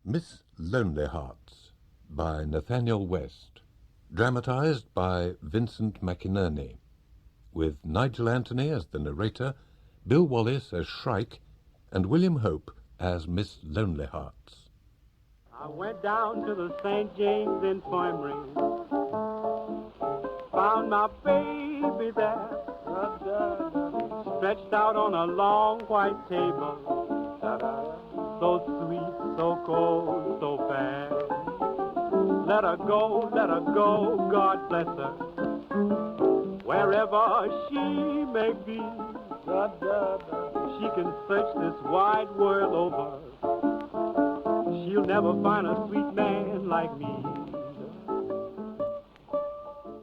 Miss Lonelyhearts by Nathanael West, dramatised by Vincent McInerney, with Nigel Anthony as the narrator, Bill Wallis as Shrike, and William Hope as Miss Lonelyhearts. I went down to the St. James Infirmary, found my baby there, stretched out on a long white table, so sweet, so cold, so bad. Let her go, God bless her, wherever she may be. She can search this wide world over, she'll never find a sweet man like me.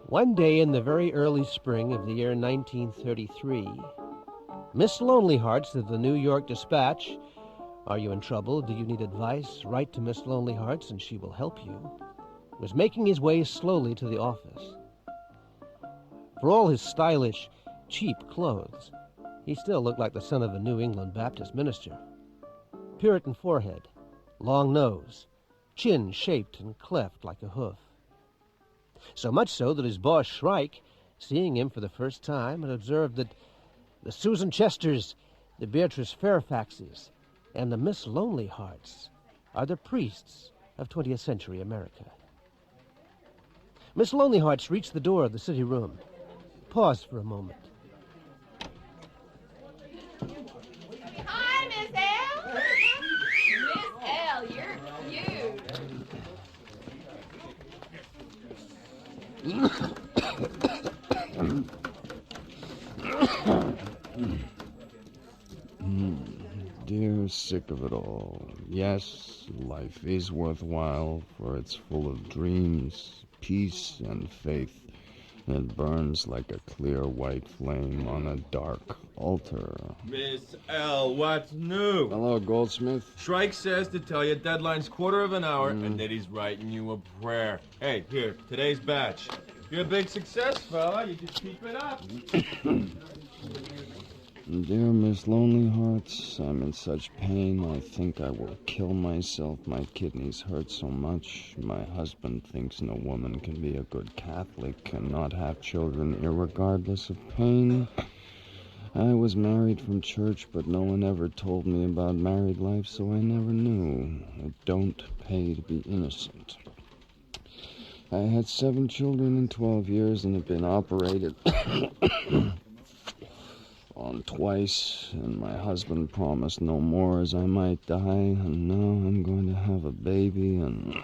One day in the very early spring of the year 1933, Miss Lonelyhearts of the New York Dispatch, are you in trouble? Do you need advice? Write to Miss Lonelyhearts and she will help you, was making his way slowly to the office. For all his stylish, cheap clothes, he still looked like the son of a New England Baptist minister. Puritan forehead, long nose, chin shaped and cleft like a hoof. So much so that his boss, Shrike, seeing him for the first time, had observed that the Susan Chesters, the Beatrice Fairfaxes, and the Miss Lonelyhearts are the priests of 20th century America. Miss Lonelyhearts reached the door of the city room, paused for a moment. Hi, Miss L. Miss L, you're cute. Dear, sick of it all. Yes, life is worthwhile, for it's full of dreams, peace, and faith. It burns like a clear white flame on a dark altar. Miss L, what's new? Hello, Goldsmith. Shrike says to tell you deadline's quarter of an hour and that he's writing you a prayer. Hey, here, today's batch. You're a big success, fella. You just keep it up. Dear Miss Lonelyhearts, I'm in such pain I think I will kill myself. My kidneys hurt so much. My husband thinks no woman can be a good Catholic and not have children irregardless of pain. I was married from church, but no one ever told me about married life, so I never knew. It don't pay to be innocent. I had 7 children in 12 years and have been operated on twice, and my husband promised no more as I might die, and now I'm going to have a baby, and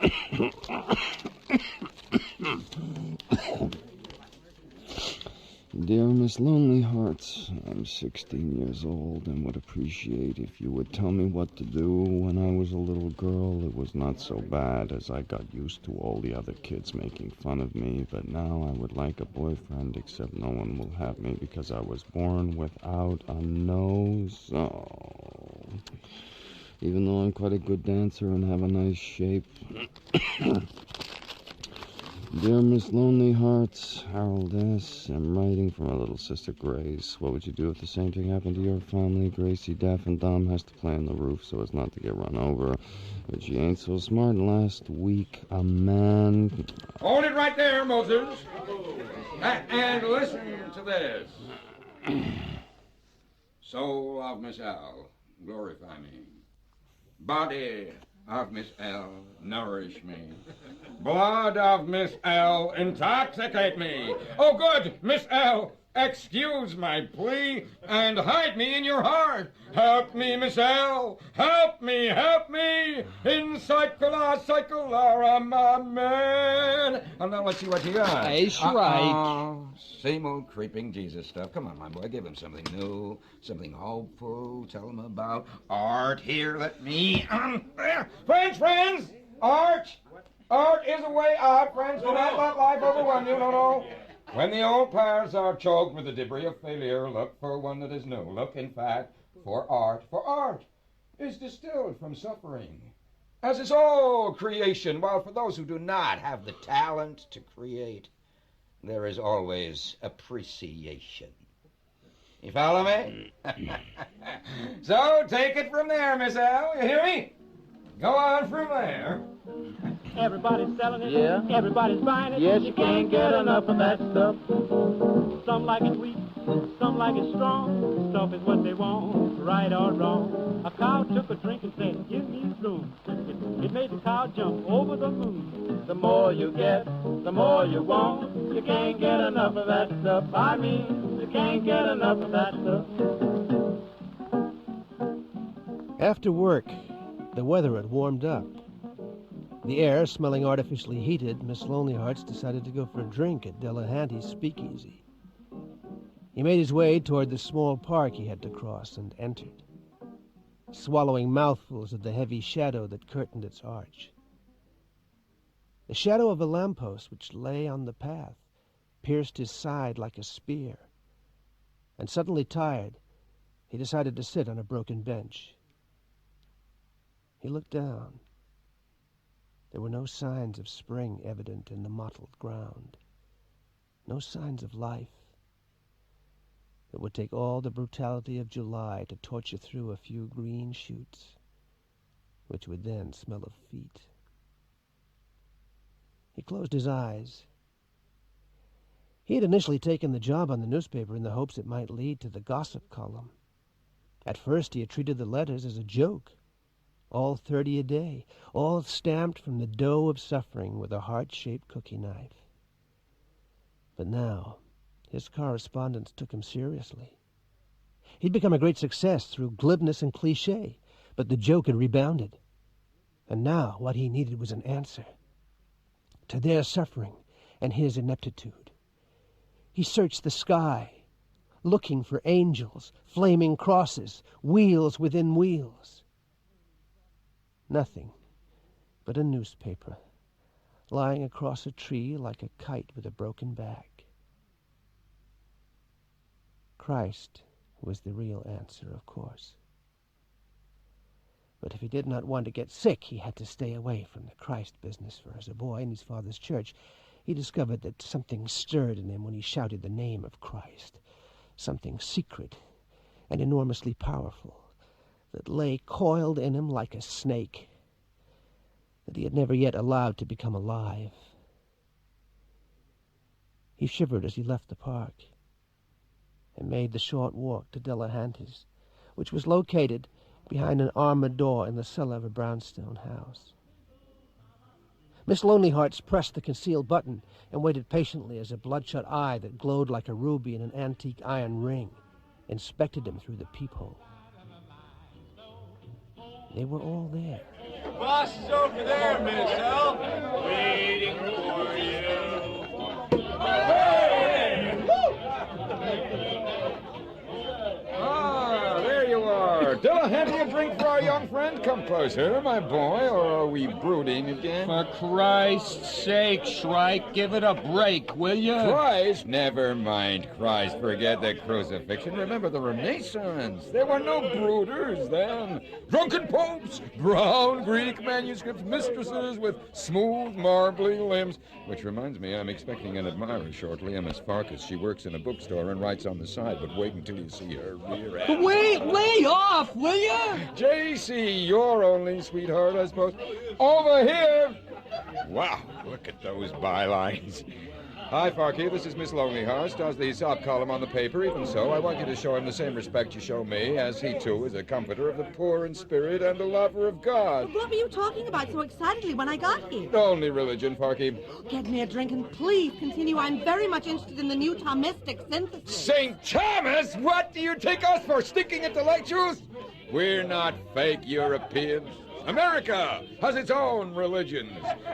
Dear Miss Lonelyhearts, I'm 16 years old and would appreciate if you would tell me what to do. When I was a little girl, it was not so bad as I got used to all the other kids making fun of me, but now I would like a boyfriend, except no one will have me because I was born without a nose. Oh. Even though I'm quite a good dancer and have a nice shape. Dear Miss Lonelyhearts, Harold S. I'm writing for my little sister Grace. What would you do if the same thing happened to your family? Gracie, deaf and dumb, has to play on the roof so as not to get run over. But she ain't so smart. Last week, a man... Hold it right there, Moses. And listen to this. Soul of Miss L, glorify me. Body of Miss L, nourish me. Blood of Miss L, intoxicate me. Oh, good, Miss L, excuse my plea and hide me in your heart. Help me, Miss L, help me, in cyclara, my man. And now let's see what you got. Hey, Shrike. Same old creeping Jesus stuff. Come on, my boy, give him something new, something hopeful. Tell him about art. Here, let me, there. Friends, art. Art is a way out, friends. Do not let life overwhelm you, no. When the old paths are choked with the debris of failure, look for one that is new. Look, in fact, for art. For art is distilled from suffering, as is all creation, while for those who do not have the talent to create, there is always appreciation. You follow me? So take it from there, Miss L. You hear me? Go on from there. Everybody's selling it. Yeah. Everybody's buying it. Yes, you can't get enough of that stuff. Some like it weak, some like it strong. Stuff is what they want, right or wrong. A cow took a drink and said, give me some. It made the cow jump over the moon. The more you get, the more you want. You can't get enough of that stuff. I mean, you can't get enough of that stuff. After work, the weather had warmed up. The air smelling artificially heated, Miss Lonelyhearts decided to go for a drink at Delahanty's speakeasy. He made his way toward the small park he had to cross and entered, swallowing mouthfuls of the heavy shadow that curtained its arch. The shadow of a lamppost which lay on the path pierced his side like a spear, and suddenly tired, he decided to sit on a broken bench. He looked down. There were no signs of spring evident in the mottled ground, no signs of life. It would take all the brutality of July to torture through a few green shoots, which would then smell of feet. He closed his eyes. He had initially taken the job on the newspaper in the hopes it might lead to the gossip column. At first he had treated the letters as a joke, all 30 a day, all stamped from the dough of suffering with a heart-shaped cookie knife. But now, his correspondents took him seriously. He'd become a great success through glibness and cliché, but the joke had rebounded. And now what he needed was an answer to their suffering and his ineptitude. He searched the sky, looking for angels, flaming crosses, wheels within wheels. Nothing but a newspaper lying across a tree like a kite with a broken back. Christ was the real answer, of course. But if he did not want to get sick, he had to stay away from the Christ business, for as a boy in his father's church, he discovered that something stirred in him when he shouted the name of Christ, something secret and enormously powerful that lay coiled in him like a snake, that he had never yet allowed to become alive. He shivered as he left the park and made the short walk to Delahanty's, which was located behind an armored door in the cellar of a brownstone house. Miss Lonelyhearts pressed the concealed button and waited patiently as a bloodshot eye that glowed like a ruby in an antique iron ring inspected him through the peephole. They were all there. Boss is over there, Miss L. Waiting for you. Hey! Ah, there you are. Delahanty, a drink for our young friend? Come closer, my boy, or are we brooding again? For Christ's sake, Shrike, give it a break, will you? Christ? Never mind Christ. Forget the crucifixion. Remember the Renaissance. There were no brooders then. Drunken popes, brown Greek manuscripts, mistresses with smooth, marbly limbs. Which reminds me, I'm expecting an admirer shortly, Miss Farkas. She works in a bookstore and writes on the side, but wait until you see her rear end. Wait, lay off, will you? J.C., your only sweetheart, I suppose. Over here! Wow, look at those bylines. Hi, Farky, this is Miss Lonelyhearts, does the sob column on the paper. Even so, I want you to show him the same respect you show me, as he, too, is a comforter of the poor in spirit and a lover of God. What were you talking about so excitedly when I got here? Only religion, Farky. Get me a drink and please continue. I'm very much interested in the new Thomistic synthesis. St. Thomas? What do you take us for, stinking intellectuals? We're not fake Europeans. America has its own religions.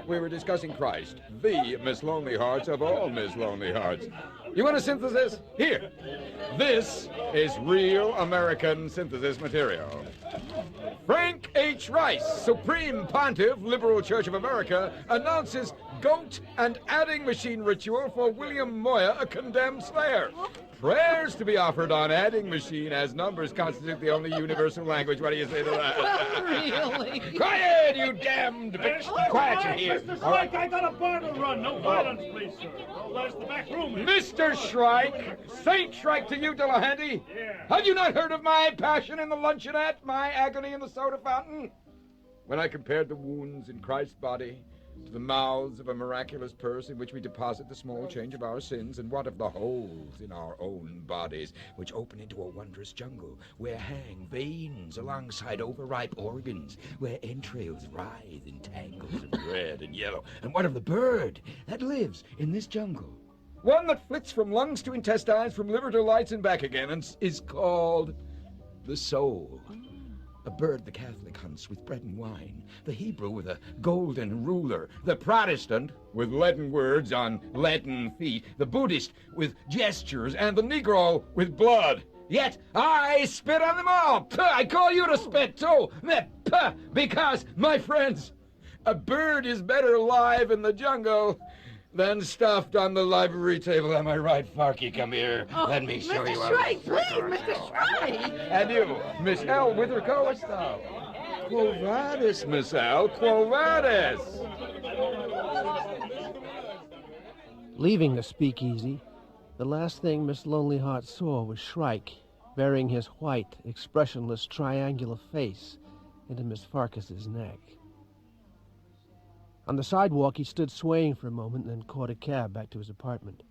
We were discussing Christ, the Miss Lonelyhearts of all Miss Lonelyhearts. You want a synthesis? Here. This is real American synthesis material. Frank H. Rice, Supreme Pontiff, Liberal Church of America, announces goat and adding machine ritual for William Moyer, a condemned slayer. Prayers to be offered on adding machine as numbers constitute the only universal language. What do you say to that? Really? Quiet, you damned bitch! Quiet, you here. Mr. Shrike, I got a bar to run. No violence, please, sir. No, that's the back room. Mr. Shrike, Saint Shrike to you, Delahanty. Yeah. Have you not heard of my passion in the luncheonette, my agony in the soda fountain? when I compared the wounds in Christ's body to the mouths of a miraculous purse in which we deposit the small change of our sins, and what of the holes in our own bodies which open into a wondrous jungle, where hang veins alongside overripe organs, where entrails writhe in tangles of red and yellow, and what of the bird that lives in this jungle? One that flits from lungs to intestines, from liver to lights and back again, and is called the soul. A bird the Catholic hunts with bread and wine, the Hebrew with a golden ruler, the Protestant with leaden words on leaden feet, the Buddhist with gestures, and the Negro with blood. Yet I spit on them all. Puh, I call you to spit too. Puh, because, my friends, a bird is better alive in the jungle than stuffed on the library table. Am I right, Farky? Come here. Let me show you. Mr. Shrike, please, Mr. Shrike. And you, Miss L. Whither goest thou? Quo vadis, Miss L. Quo vadis? Leaving the speakeasy, the last thing Miss Lonelyhearts saw was Shrike burying his white, expressionless, triangular face into Miss Farkas's neck. On the sidewalk, he stood swaying for a moment and then caught a cab back to his apartment.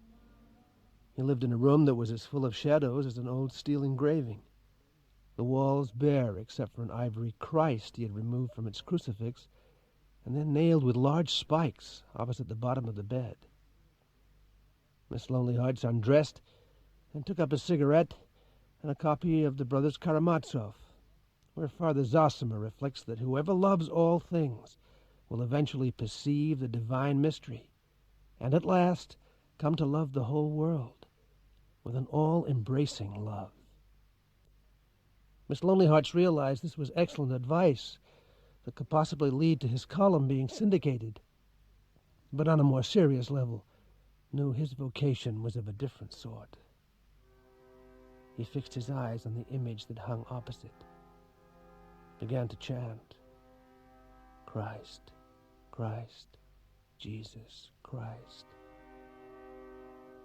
He lived in a room that was as full of shadows as an old steel engraving. The walls bare except for an ivory Christ he had removed from its crucifix and then nailed with large spikes opposite the bottom of the bed. Miss Lonelyhearts undressed and took up a cigarette and a copy of the Brothers Karamazov, where Father Zosima reflects that whoever loves all things will eventually perceive the divine mystery, and at last come to love the whole world with an all-embracing love. Miss Lonelyhearts realized this was excellent advice that could possibly lead to his column being syndicated, but on a more serious level, knew his vocation was of a different sort. He fixed his eyes on the image that hung opposite, began to chant, Christ, Christ, Jesus Christ.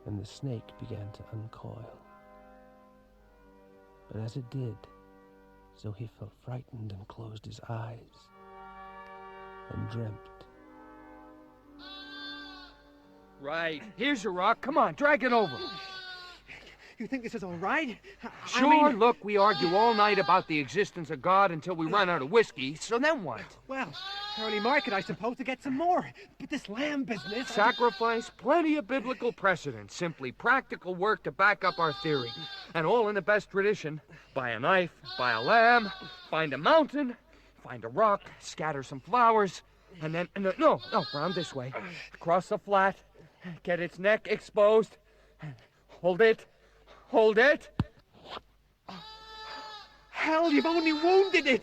And the snake began to uncoil. But as it did, so he felt frightened and closed his eyes and dreamt. Right. Here's your rock. Come on, drag it over. You think this is all right? Sure, look, we argue all night about the existence of God until we run out of whiskey, so then what? Well, early market, I suppose, to get some more. But this lamb business... Sacrifice, plenty of biblical precedent, simply practical work to back up our theory. And all in the best tradition. Buy a knife, buy a lamb, find a mountain, find a rock, scatter some flowers, and then... No, round this way. Across the flat, get its neck exposed, hold it. Hold it. Hell, you've only wounded it.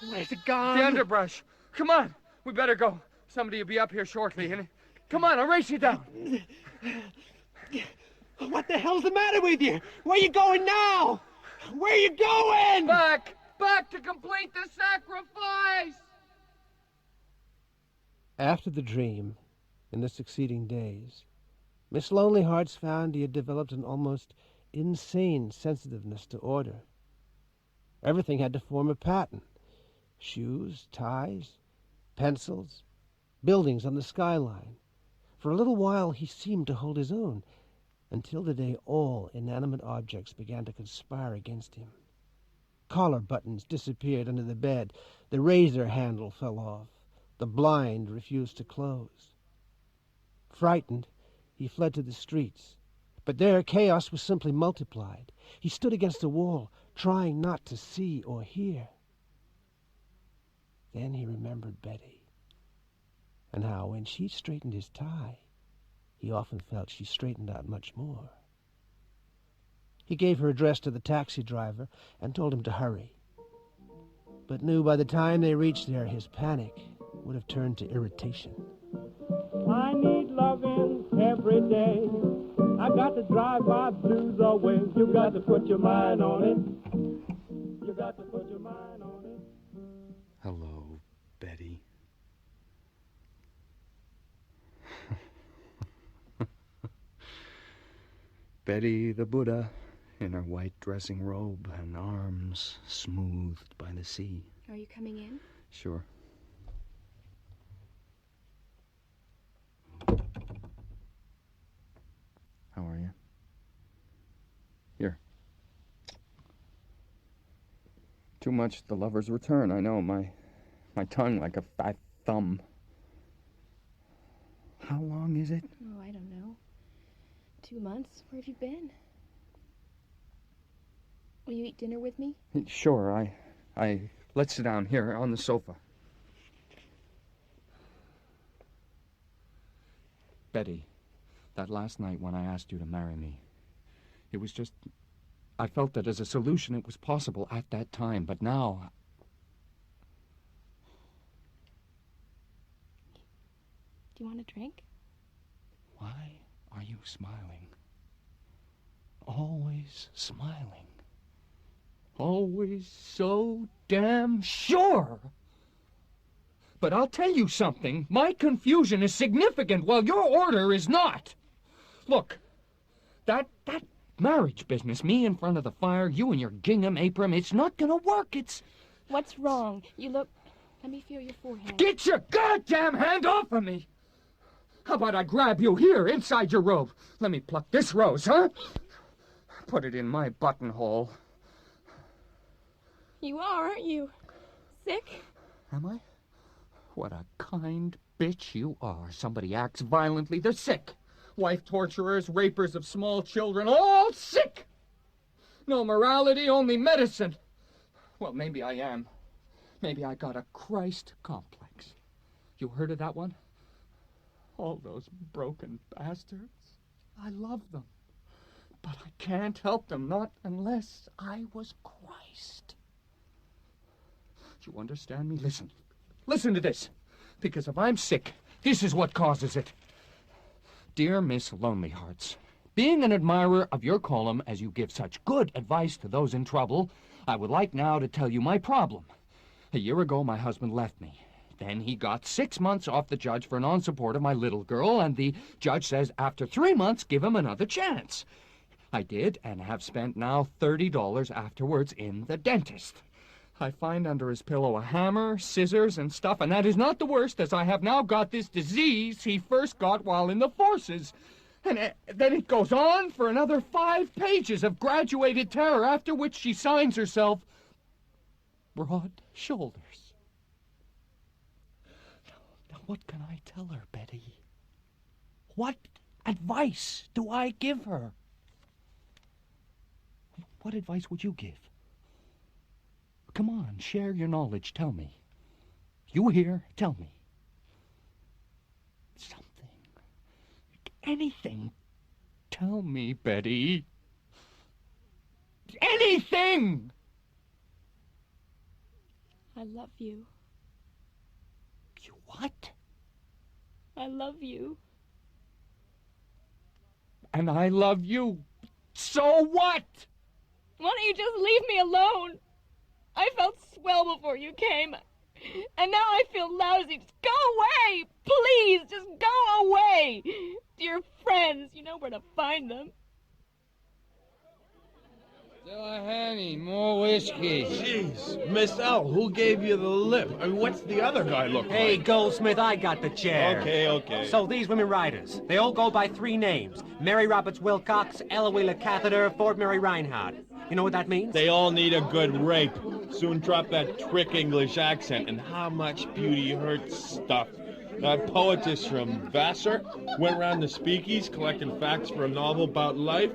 Where's it gone? The underbrush. Come on, we better go. Somebody will be up here shortly. And come on, I'll race you down. What the hell's the matter with you? Where you going now? Where you going? Back to complete the sacrifice. After the dream, in the succeeding days, Miss Lonelyhearts found he had developed an almost insane sensitiveness to order. Everything had to form a pattern. Shoes, ties, pencils, buildings on the skyline. For a little while he seemed to hold his own, until the day all inanimate objects began to conspire against him. Collar buttons disappeared under the bed, the razor handle fell off, the blind refused to close. Frightened, he fled to the streets, but there chaos was simply multiplied. He stood against the wall, trying not to see or hear. Then he remembered Betty, and how when she straightened his tie, he often felt she straightened out much more. He gave her address to the taxi driver and told him to hurry, but knew by the time they reached there his panic would have turned to irritation. I need loving every day. I got to drive my blues away. You got to put your mind on it. You got to put your mind on it. Hello, Betty. Betty the Buddha in her white dressing robe and arms smoothed by the sea. Are you coming in? Sure. Too much the lover's return, I know. My tongue like a fat thumb. How long is it? Oh, I don't know. 2 months. Where have you been? Will you eat dinner with me? Sure, let's sit down here on the sofa. Betty, that last night when I asked you to marry me, it was just... I felt that as a solution it was possible at that time, but now... Do you want a drink? Why are you smiling? Always smiling. Always so damn sure. But I'll tell you something. My confusion is significant while your order is not. Look, that marriage business, me in front of the fire, you in your gingham apron, it's not gonna work. It's... What's wrong? You look... Let me feel your forehead. Get your goddamn hand off of me! How about I grab you here, inside your robe? Let me pluck this rose, huh? Put it in my buttonhole. You are, aren't you? Sick? Am I? What a kind bitch you are. Somebody acts violently, they're sick. Wife torturers, rapers of small children, all sick. No morality, only medicine. Well, maybe I am. Maybe I got a Christ complex. You heard of that one? All those broken bastards. I love them. But I can't help them, not unless I was Christ. Do you understand me? Listen. Listen to this. Because if I'm sick, this is what causes it. Dear Miss Lonelyhearts, being an admirer of your column as you give such good advice to those in trouble, I would like now to tell you my problem. A year ago, my husband left me. Then he got 6 months off the judge for non-support of my little girl, and the judge says after 3 months, give him another chance. I did, and have spent now $30 afterwards in the dentist. I find under his pillow a hammer, scissors, and stuff, and that is not the worst, as I have now got this disease he first got while in the forces. And then it goes on for another 5 pages of graduated terror, after which she signs herself Broad Shoulders. Now what can I tell her, Betty? What advice do I give her? What advice would you give? Come on, share your knowledge, tell me. You here, tell me. Something. Anything. Tell me, Betty. Anything! I love you. You what? I love you. And I love you. So what? Why don't you just leave me alone? I felt swell before you came, and now I feel lousy. Just go away! Please, just go away! Dear friends, you know where to find them. Honey, more whiskey. Jeez, Miss L, who gave you the lip? I mean, what's the other guy look like? Hey, Goldsmith, I got the chair. Okay. So these women writers, they all go by 3 names. Mary Roberts Wilcox, Ella Wheeler Catheter, Ford Mary Reinhardt. You know what that means? They all need a good rape. Soon drop that trick English accent and how much beauty hurts stuff. That poetess from Vassar went around the speakeasies collecting facts for a novel about life.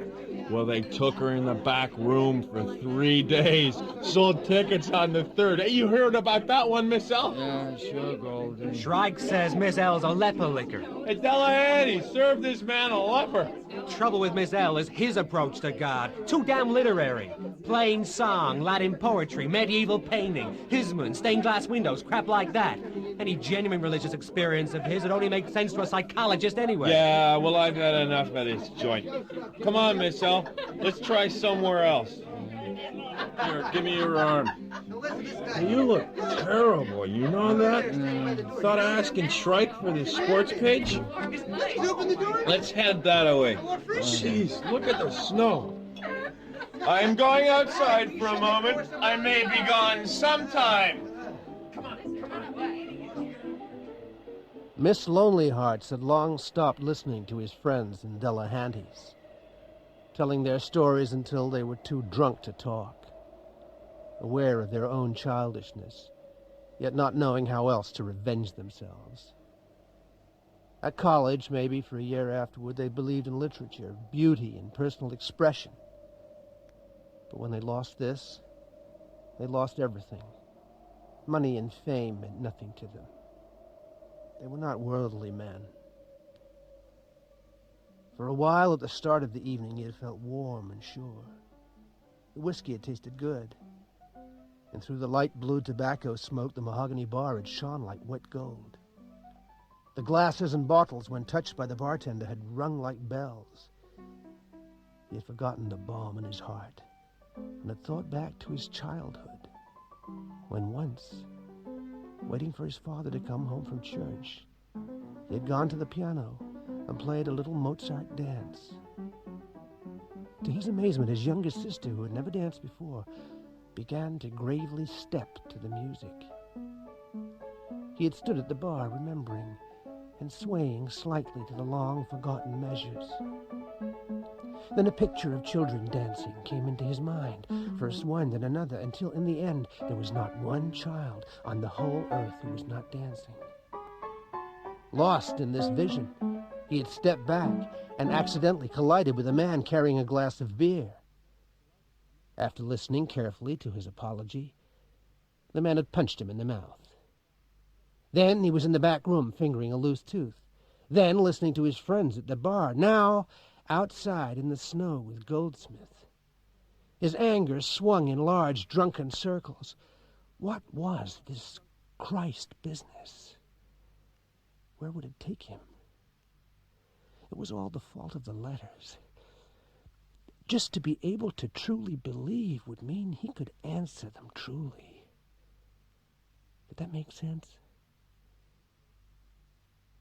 Well, they took her in the back room for 3 days. Sold tickets on the 3rd. Hey, you heard about that one, Miss L? Yeah, sure, Goldie. Shrike says Miss L's a leper licker. Hey, Delahanty, serve this man a leper. Trouble with Miss L is his approach to God. Too damn literary. Plain song, Latin poetry, medieval painting, Hisman, stained glass windows, crap like that. Any genuine religious experience of his would only make sense to a psychologist anyway. Yeah, well, I've had enough of this joint. Come on, Miss L. Let's try somewhere else. Here, give me your arm. Hey, you look terrible, you know that? Thought of asking Shrike for the sports page? Let's head that away. Jeez, look at the snow. I'm going outside for a moment. I may be gone sometime. Miss Lonelyhearts had long stopped listening to his friends and Delahanty's, telling their stories until they were too drunk to talk. aware of their own childishness, yet not knowing how else to revenge themselves. At college, maybe for a year afterward, they believed in literature, beauty, and personal expression. But when they lost this, they lost everything. Money and fame meant nothing to them. They were not worldly men. For a while at the start of the evening, he had felt warm and sure. The whiskey had tasted good, and through the light blue tobacco smoke, the mahogany bar had shone like wet gold. The glasses and bottles, when touched by the bartender, had rung like bells. He had forgotten the balm in his heart, and had thought back to his childhood, when once, waiting for his father to come home from church, he had gone to the piano and played a little Mozart dance. To his amazement, his younger sister, who had never danced before, began to gravely step to the music. He had stood at the bar, remembering, and swaying slightly to the long forgotten measures. Then a picture of children dancing came into his mind, first one, then another, until in the end there was not one child on the whole earth who was not dancing. Lost in this vision, he had stepped back and accidentally collided with a man carrying a glass of beer. After listening carefully to his apology, the man had punched him in the mouth. Then he was in the back room fingering a loose tooth. Then listening to his friends at the bar. Now outside in the snow with Goldsmith. His anger swung in large drunken circles. What was this Christ business? Where would it take him? It was all the fault of the letters. Just to be able to truly believe would mean he could answer them truly. Did that make sense?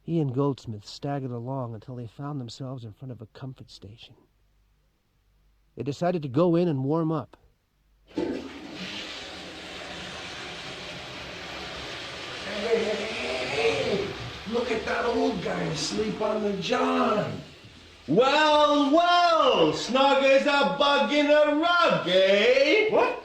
He and Goldsmith staggered along until they found themselves in front of a comfort station. They decided to go in and warm up. Hey, look at that old guy asleep on the john. Well, well, snug as a bug in a rug, eh? What?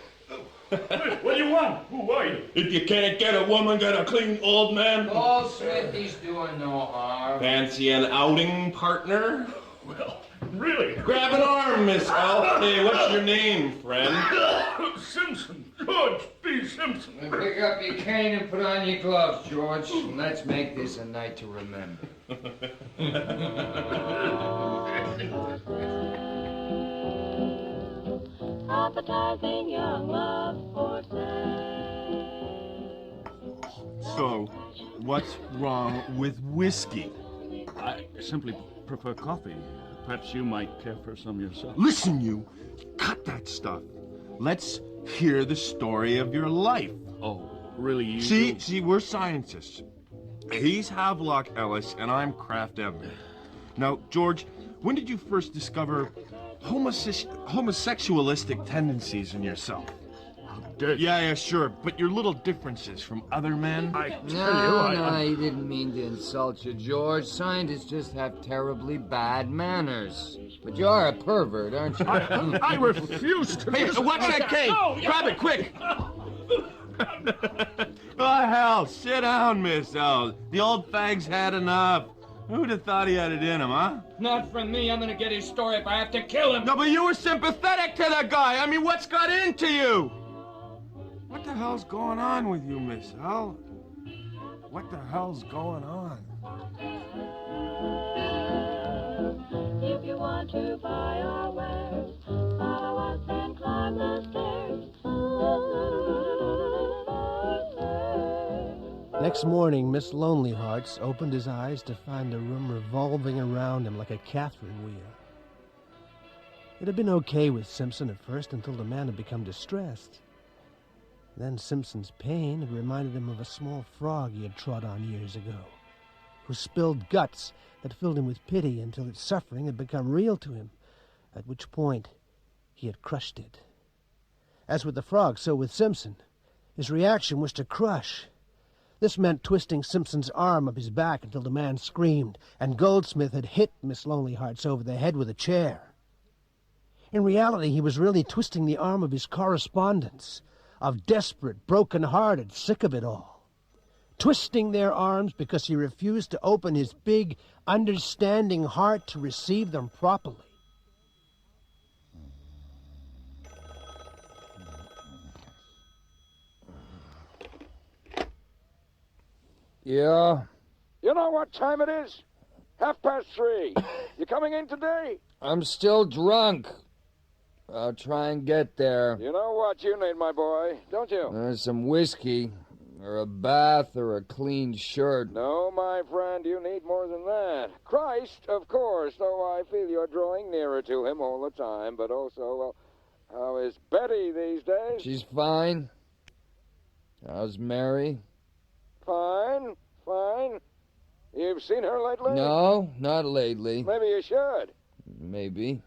What do you want? Who are you? If you can't get a woman, get a clean old man. Goldsmith, he's doing no harm. Fancy an outing, partner? Well, really? Grab an arm, Miss Al. Hey, what's your name, friend? Simpson. George B. Simpson. Well, pick up your cane and put on your gloves, George. And let's make this a night to remember. Appetizing young love for So, what's wrong with whiskey? I simply prefer coffee. Perhaps you might care for some yourself. Listen, you, cut that stuff. Let's hear the story of your life. Oh, really? You See, we're scientists. He's Havelock Ellis, and I'm Kraft Evans. Now, George, when did you first discover homosexualistic tendencies in yourself? Yeah, sure, but your little differences from other men? No, he didn't mean to insult you, George. Scientists just have terribly bad manners. But you're a pervert, aren't you? I refuse to... Hey, watch that cane! No, Grab it, quick! Oh, hell, sit down, Miss L. The old fag's had enough. Who'd have thought he had it in him, huh? Not from me. I'm gonna get his story if I have to kill him. No, but you were sympathetic to the guy. I mean, what's got into you? What the hell's going on with you, Miss L? What the hell's going on? If you want to buy our wares, follow us and climb the stairs. Next morning, Miss Lonelyhearts opened his eyes to find the room revolving around him like a Catherine wheel. It had been okay with Simpson at first until the man had become distressed. Then Simpson's pain had reminded him of a small frog he had trod on years ago, whose spilled guts had filled him with pity until its suffering had become real to him, at which point he had crushed it. As with the frog, so with Simpson. His reaction was to crush. This meant twisting Simpson's arm up his back until the man screamed, and Goldsmith had hit Miss Lonelyhearts over the head with a chair. In reality, he was really twisting the arm of his correspondents, of desperate, broken-hearted, sick of it all, twisting their arms because he refused to open his big, understanding heart to receive them properly. Yeah? You know what time it is? 3:30. You coming in today? I'm still drunk. I'll try and get there. You know what you need, my boy, don't you? Some whiskey, or a bath, or a clean shirt. No, my friend, you need more than that. Christ, of course, though I feel you're drawing nearer to him all the time, but also, well, how is Betty these days? She's fine. How's Mary? Fine, fine. You've seen her lately? No, not lately. Maybe you should. Maybe.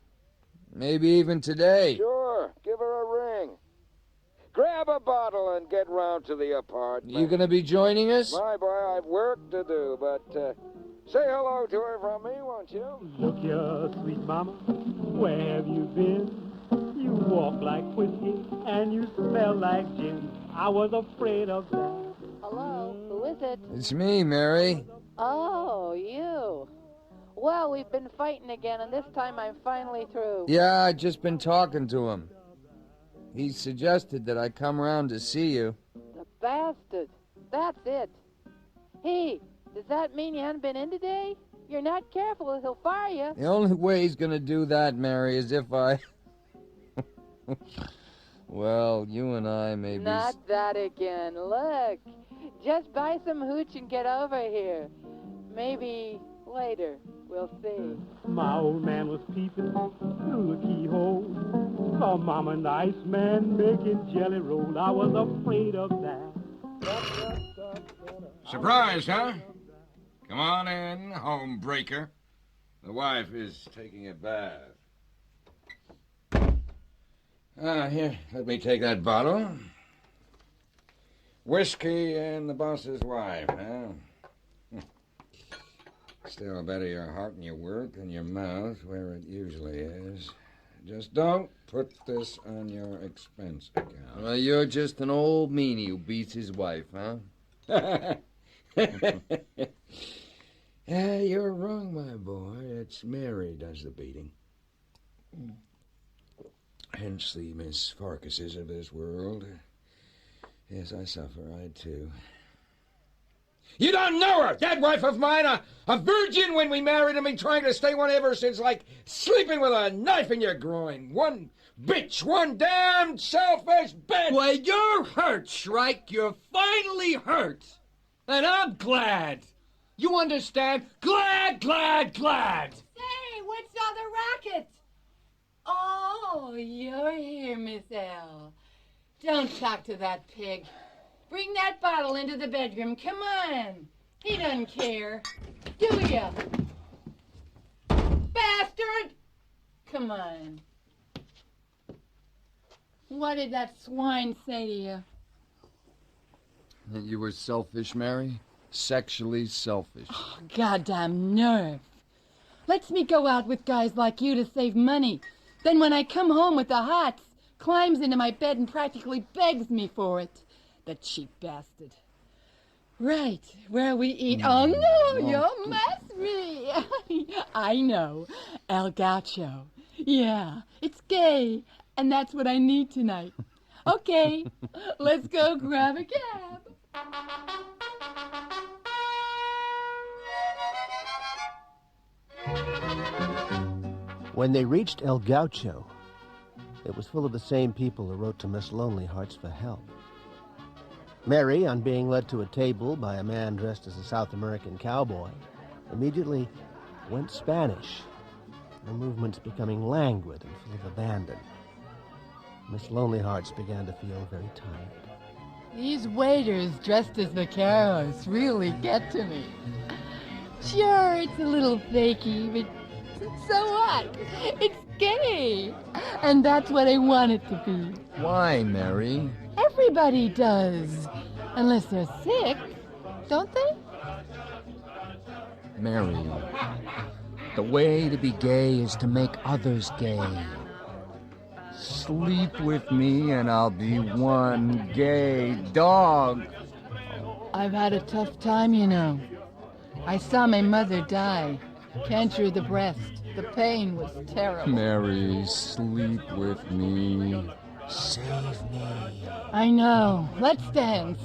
Maybe even today. Sure, give her a ring. Grab a bottle and get round to the apartment. You gonna be joining us? My boy, I've work to do, but say hello to her from me, won't you? Look here, sweet mama, where have you been? You walk like whiskey and you smell like gin. I was afraid of that. Hello, who is it? It's me, Mary. Oh, you. Well, we've been fighting again, and this time I'm finally through. Yeah, I just been talking to him. He suggested that I come round to see you. The bastard. That's it. Hey, does that mean you haven't been in today? You're not careful, he'll fire you. The only way he's gonna do that, Mary, is if I... Well, you and I maybe... Not that again. Look, just buy some hooch and get over here. Maybe later. We'll see. My old man was peeping through the keyhole. Saw Mama and Iceman making jelly roll. I was afraid of that. Surprise, huh? Come on in, homebreaker. The wife is taking a bath. Here, let me take that bottle. Whiskey and the boss's wife, huh? Still better your heart and your work and your mouth where it usually is. Just don't put this on your expense account. Well, you're just an old meanie who beats his wife, huh? You're wrong, my boy. It's Mary does the beating. Hence the Miss Farkases of this world. Yes, I suffer. I, too. You don't know her! That wife of mine, a virgin when we married and been trying to stay one ever since, like sleeping with a knife in your groin. One bitch, one damned selfish bitch! Well, you're hurt, Shrike. You're finally hurt. And I'm glad. You understand? Glad, glad, glad. Say, what's all the racket? Oh, you're here, Miss L. Don't talk to that pig. Bring that bottle into the bedroom. Come on. He doesn't care. Do ya? Bastard! Come on. What did that swine say to you? That you were selfish, Mary? Sexually selfish. Oh, goddamn nerve. Lets me go out with guys like you to save money. Then when I come home with the hots, climbs into my bed and practically begs me for it. The cheap bastard. Right, where we eat. Oh, no, you must me. I know. El Gaucho. Yeah, it's gay, and that's what I need tonight. Okay, let's go grab a cab. When they reached El Gaucho, it was full of the same people who wrote to Miss Lonelyhearts for help. Mary, on being led to a table by a man dressed as a South American cowboy, immediately went Spanish, her movements becoming languid and full of abandon. Miss Lonelyhearts began to feel very tired. These waiters dressed as vaqueros really get to me. Sure, it's a little fakey, but so what? It's gay. And that's what I want it to be. Why, Mary? Everybody does. Unless they're sick, don't they? Mary, the way to be gay is to make others gay. Sleep with me and I'll be one gay dog. I've had a tough time, you know. I saw my mother die. Cancer of the breast. The pain was terrible. Mary, sleep with me. Save me. I know. Let's dance.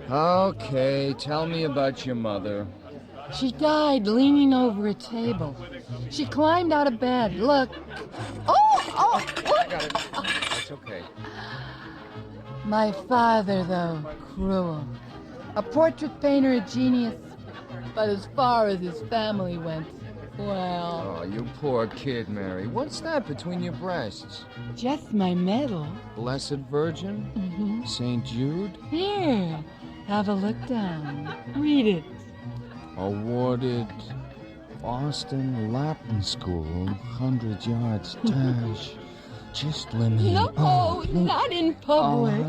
Okay, tell me about your mother. She died leaning over a table. She climbed out of bed. Look. Oh! I got it. That's okay. My father, though, cruel. A portrait painter, a genius. But as far as his family went, well... Oh, you poor kid, Mary. What's that between your breasts? Just my medal. Blessed Virgin? Mm-hmm. St. Jude? Here, have a look down. Read it. Awarded Austin Latin School, 100 yards dash. Just let me... No, not in public.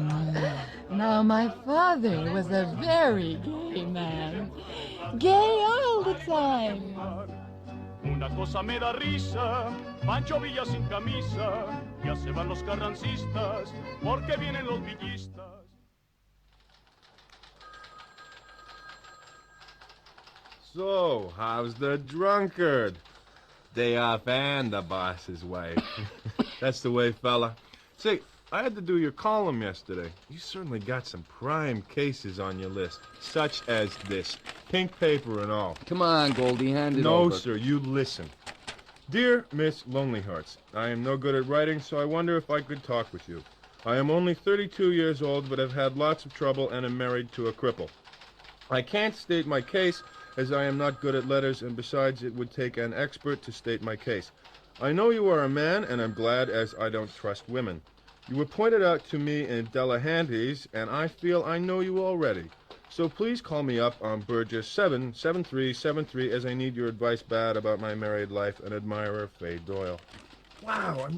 Now, my father was a very gay man. Gay all the time. Una cosa me da risa, Pancho Villa sin camisa, ya se van los carrancistas, porque vienen los villistas. So, how's the drunkard? Day off and the boss's wife. That's the way, fella. Say, I had to do your column yesterday. You certainly got some prime cases on your list, such as this. Pink paper and all. Come on, Goldie, hand it No, over. sir, you listen. Dear Miss Lonelyhearts, I am no good at writing, so I wonder if I could talk with you. I am only 32 years old, but have had lots of trouble and am married to a cripple. I can't state my case, as I am not good at letters, and besides, it would take an expert to state my case. I know you are a man, and I'm glad, as I don't trust women. You were pointed out to me in Delahanty's, and I feel I know you already. So please call me up on Burgess 77373, as I need your advice bad about my married life and admirer, Faye Doyle. Wow,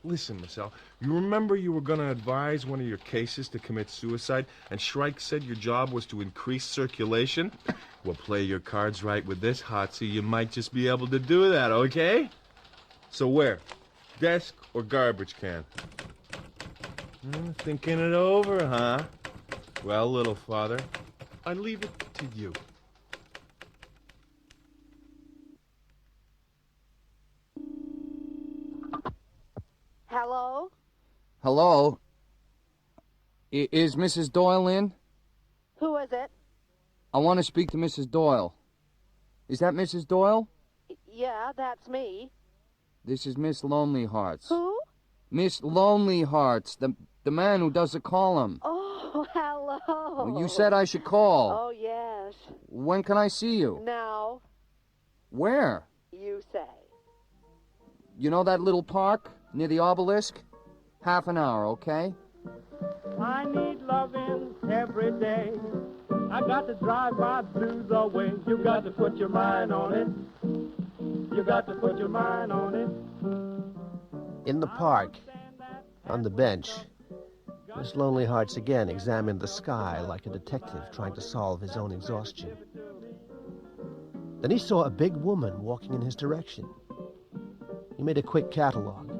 listen, Miss L, you remember you were going to advise one of your cases to commit suicide, and Shrike said your job was to increase circulation? Well, play your cards right with this, Hotsy. You might just be able to do that, okay? So where? Desk or garbage can? Thinking it over, huh? Well, little father, I leave it to you. Hello? Hello? Is Mrs. Doyle in? Who is it? I want to speak to Mrs. Doyle. Is that Mrs. Doyle? Yeah, that's me. This is Miss Lonelyhearts. Who? Miss Lonelyhearts, the man who does the column. Oh, hello. Well, you said I should call. Oh, yes. When can I see you? Now. Where? You say. You know that little park near the obelisk? Half an hour, okay? I need loving every day. I got to drive my blues away. You got to put your mind on it. You got to put your mind on it. In the park, on the bench, Miss Lonelyhearts again examined the sky like a detective trying to solve his own exhaustion. Then he saw a big woman walking in his direction. He made a quick catalog.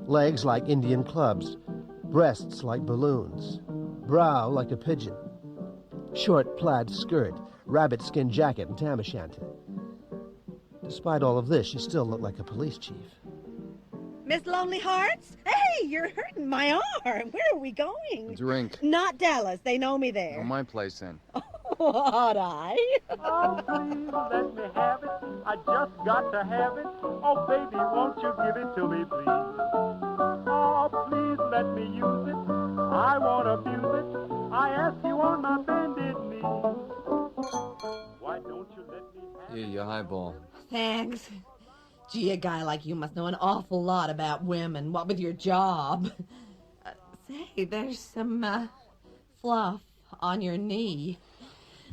Legs like Indian clubs, breasts like balloons, brow like a pigeon, short plaid skirt, rabbit skin jacket, and tam o' shanter. Despite all of this, she still looked like a police chief. Miss Lonelyhearts? Hey, you're hurting my arm. Where are we going? Drink. Not Dallas. They know me there. Oh, my place, then. What, I? Oh, please let me have it. I just got to have it. Oh, baby, won't you give it to me, please? Oh, please let me use it. I won't abuse it. I ask you on my bended knee. Why don't you let me have it? Here, your highball. Thanks. Gee, a guy like you must know an awful lot about women, what with your job. Say, there's some fluff on your knee.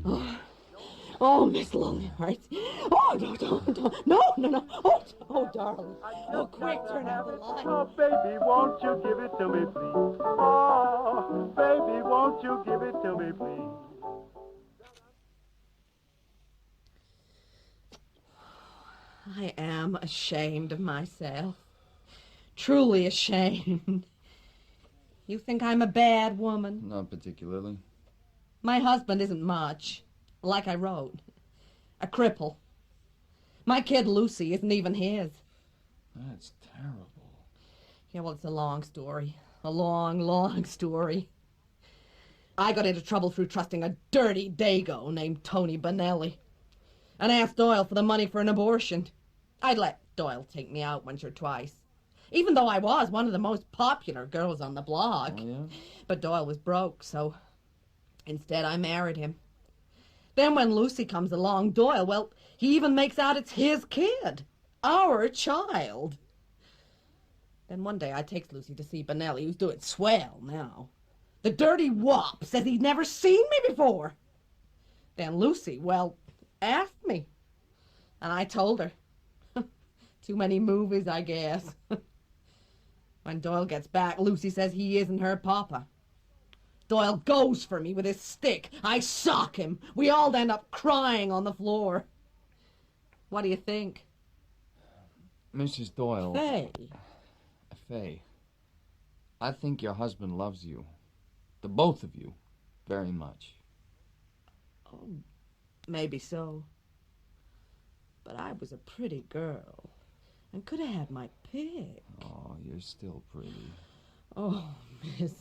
Oh, Miss Lonelyhearts. Oh, no. Oh, darling. Oh, quick, turn out the light. Oh, baby, won't you give it to me, please? Oh, baby, won't you give it to me, please? I am ashamed of myself. Truly ashamed. You think I'm a bad woman? Not particularly. My husband isn't much. Like I wrote. A cripple. My kid Lucy isn't even his. That's terrible. Yeah, well, it's a long story. A long, long story. I got into trouble through trusting a dirty dago named Tony Bonelli. And asked Doyle for the money for an abortion. I'd let Doyle take me out once or twice. Even though I was one of the most popular girls on the block. Oh, yeah? But Doyle was broke, so instead I married him. Then when Lucy comes along, Doyle, well, he even makes out it's his kid. Our child. Then one day I takes Lucy to see Bonelli, who's doing swell now. The dirty wop says he'd never seen me before. Then Lucy, well, asked me. And I told her. Too many movies, I guess. When Doyle gets back, Lucy says he isn't her papa. Doyle goes for me with his stick. I sock him. We all end up crying on the floor. What do you think? Mrs. Doyle. Faye. I think your husband loves you. The both of you. Very much. Oh, maybe so. But I was a pretty girl. And could have had my pick. Oh, you're still pretty. Oh, Miss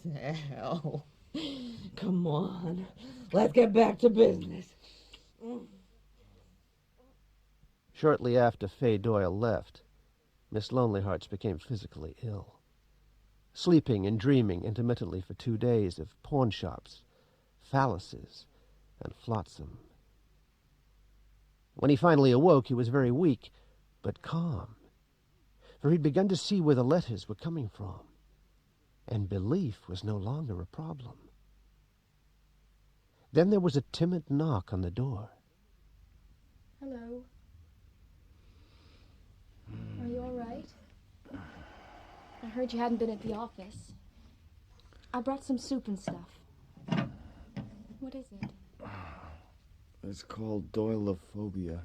L. Come on. Let's get back to business. Shortly after Faye Doyle left, Miss Lonelyhearts became physically ill, sleeping and dreaming intermittently for 2 days of pawn shops, phalluses, and flotsam. When he finally awoke, he was very weak, but calm, for he'd begun to see where the letters were coming from, and belief was no longer a problem. Then there was a timid knock on the door. Hello. Are you all right? I heard you hadn't been at the office. I brought some soup and stuff. What is it? It's called Doylophobia.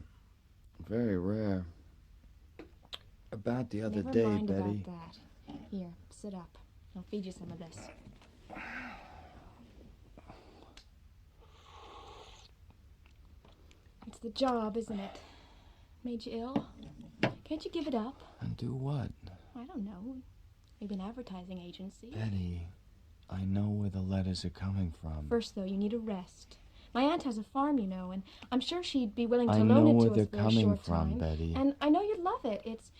Very rare. About the other Never day, mind Betty. about that. Here, sit up. I'll feed you some of this. It's the job, isn't it? Made you ill? Can't you give it up? And do what? I don't know. Maybe an advertising agency. Betty, I know where the letters are coming from. First, though, you need a rest. My aunt has a farm, you know, and I'm sure she'd be willing to I loan know it where to they're us for a coming short from, time. Betty. And I know you'd love it. It's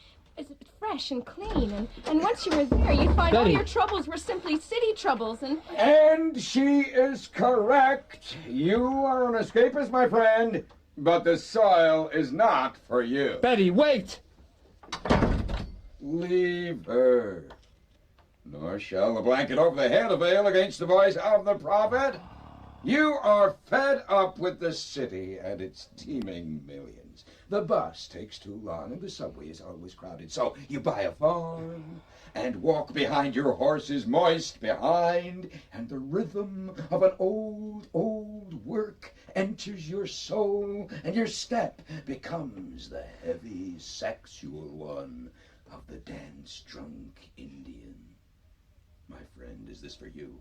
fresh and clean, and once you were there, you'd find all Betty. your troubles were simply city troubles, and... And she is correct. You are an escapist, my friend, but the soil is not for you. Betty, wait! Leave her. Nor shall the blanket over the head avail against the voice of the prophet. You are fed up with the city and its teeming millions. The bus takes too long and the subway is always crowded. So you buy a farm and walk behind your horse's moist behind, and the rhythm of an old work enters your soul, and your step becomes the heavy sexual one of the dance-drunk Indian. My friend, is this for you?